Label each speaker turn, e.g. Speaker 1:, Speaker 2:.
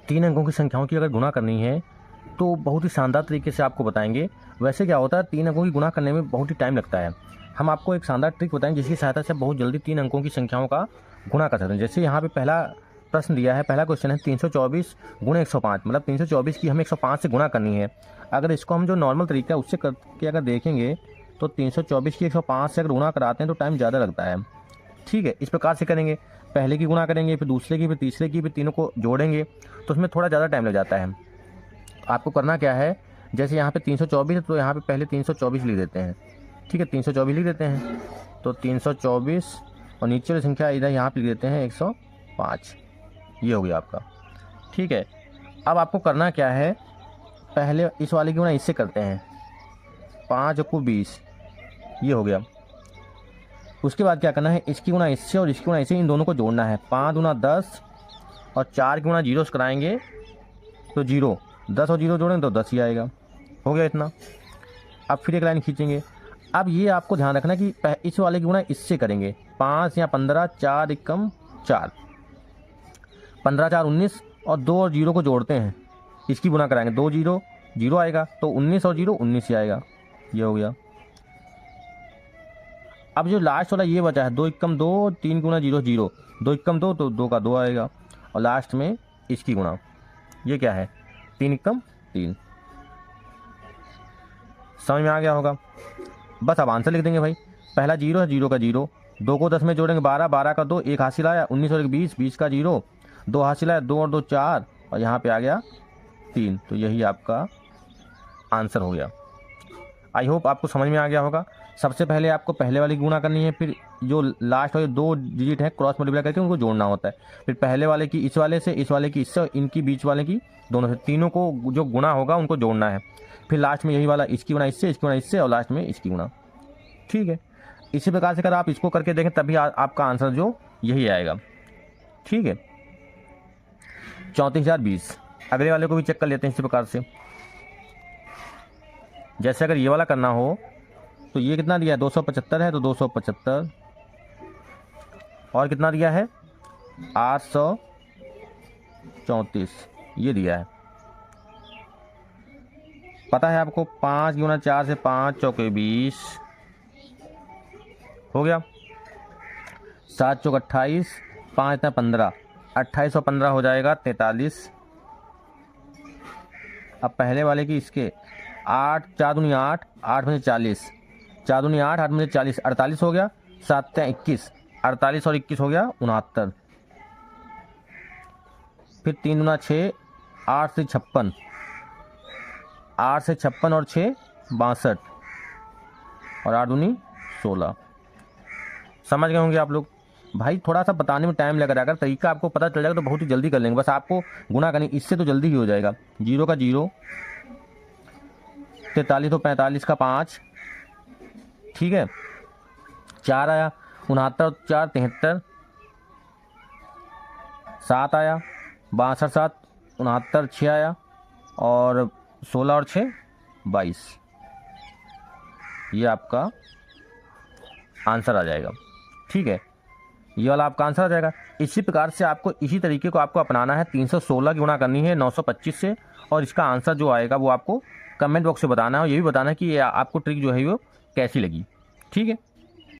Speaker 1: तीन अंकों की संख्याओं की अगर गुणा करनी है तो बहुत ही शानदार तरीके से आपको बताएंगे। वैसे क्या होता है, तीन अंकों की गुणा करने में बहुत ही टाइम लगता है। हम आपको एक शानदार ट्रिक बताएंगे जिसकी सहायता से बहुत जल्दी तीन अंकों की संख्याओं का गुणा कर सकते हैं। जैसे यहाँ पे पहला प्रश्न दिया है, पहला क्वेश्चन है 324 गुणे 105, मतलब 324 की हमें 105 से गुणा करनी है। अगर इसको हम जो नॉर्मल तरीका है उससे करके अगर देखेंगे तो 324 की 105 से अगर गुणा कराते हैं तो टाइम ज़्यादा लगता है। ठीक है, इस प्रकार से करेंगे, पहले की गुणा करेंगे, फिर दूसरे की, फिर तीसरे की, फिर तीनों को जोड़ेंगे तो उसमें थोड़ा ज़्यादा टाइम लग जाता है। आपको करना क्या है, जैसे यहाँ पे 324 है तो यहाँ पे पहले 324 लिख देते हैं। ठीक है, 324 लिख देते हैं, तो 324 और नीचे वाली संख्या इधर यहाँ पे लिख देते हैं 105। ये हो गया आपका। ठीक है, अब आपको करना क्या है, पहले इस वाले की गुणा इससे करते हैं, 5 को 20, ये हो गया। उसके बाद क्या करना है, इसकी गुणा इससे और इसकी गुणा इससे, इन दोनों को जोड़ना है। 5 गुना 10 और 4 की गुणा जीरो से कराएंगे तो 0, 10 और 0 जोड़ेंगे तो 10 ही आएगा। हो गया इतना। अब फिर एक लाइन खींचेंगे। अब ये आपको ध्यान रखना कि इस वाले की गुणा इससे करेंगे, 5 या 15, 4 एकम 4, 15 4 19 और 2 और 0 को जोड़ते हैं, इसकी गुणा कराएंगे, 2 0 0 आएगा तो 19 और 0 19 ही आएगा। ये हो गया। अब जो लास्ट वाला ये बचा है, 2 एकम 2, 3 गुना 0 0, 2 एकम 2 तो 2 का 2 आएगा और लास्ट में इसकी गुणा, ये क्या है, 3 एकम 3। समझ में आ गया होगा। बस अब आंसर लिख देंगे भाई। पहला 0 है, 0 का 0, 2 को 10 में जोड़ेंगे 12, 12 का 2, 1 हासिल आया, 19 और 1 20, 20 का 0, 2 हासिल आया, 2 और 2 4 और यहाँ पे आ गया 3। तो यही आपका आंसर हो गया। आई होप आपको समझ में आ गया होगा। सबसे पहले आपको पहले वाली गुणा करनी है, फिर जो लास्ट वाले 2 डिजिट है क्रॉस मल्टीप्लाई करके उनको जोड़ना होता है, फिर पहले वाले की इस वाले से, इस वाले की इससे, इनकी बीच वाले की दोनों से, तीनों को जो गुणा होगा उनको जोड़ना है, फिर लास्ट में यही वाला इसकी गुणा इससे, इसकी गुणा इससे और लास्ट में इसकी गुणा। ठीक है, इसी प्रकार से अगर आप इसको करके देखें तभी आपका आंसर जो यही आएगा। ठीक है, 34,020। अगले वाले को भी चेक कर लेते हैं इसी प्रकार से। जैसे अगर ये वाला करना हो तो ये कितना दिया है, 275 है तो 275, और कितना दिया है 834, ये दिया है। पता है आपको, 5 गुना 4 से 5 चौके 20 हो गया, 7 चौक 28, 5 इतना 15, 28 और 15 हो जाएगा 43। अब पहले वाले की इसके 8 4 दूनी 8, 8 में 40, 4 दूनी 8, 8 में 40, 48 हो गया, 7 21, 48 और 21 हो गया 69। फिर 3 दूना 6, 8 से 56, 8 से 56 और 6 62 और 8 दूनी 16। समझ गए होंगे आप लोग। भाई थोड़ा सा बताने में टाइम लग रहा है, अगर तरीका आपको पता चल जाएगा तो बहुत ही जल्दी कर लेंगे। बस आपको गुणा करनी, इससे तो जल्दी ही हो जाएगा। 0 का 0, 43 तो 45 का 5, ठीक है, 4 आया, 69 और 4 73, 7 आया, 62 7 69, 6 आया और 16 और 6 22। ये आपका आंसर आ जाएगा। ठीक है, ये वाला आपका आंसर आ जाएगा। इसी प्रकार से आपको इसी तरीके को आपको अपनाना है। 316 की गुणा करनी है 925 से, और इसका आंसर जो आएगा वो आपको कमेंट बॉक्स में बताना है, और ये भी बताना है कि आपको ट्रिक जो है वो कैसी लगी। ठीक है।